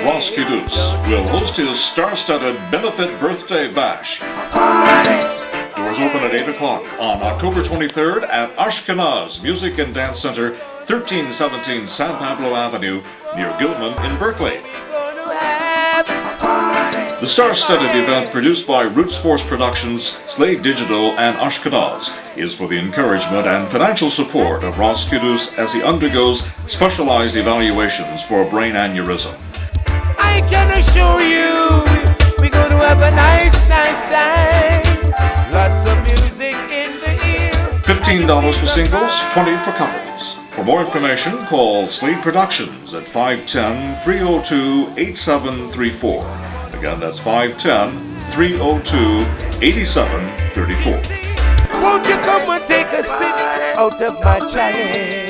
Ras Kidus will host his star-studded benefit birthday bash. Doors open at 8 o'clock on October 23rd at Ashkenaz Music and Dance Center, 1317 San Pablo Avenue, near Gilman in Berkeley. The star-studded event, produced by Roots Force Productions, Slade Digital, and Ashkenaz, is for the encouragement and financial support of Ras Kidus as he undergoes specialized evaluations for brain aneurysm. I can assure you, we're going to have a nice time. Lots of music in the ear. $15 for singles, $20 for couples. For more information, call Slade Productions at 510-302-8734. Again, that's 510-302-8734. Won't you come and take a sip out of my chalice?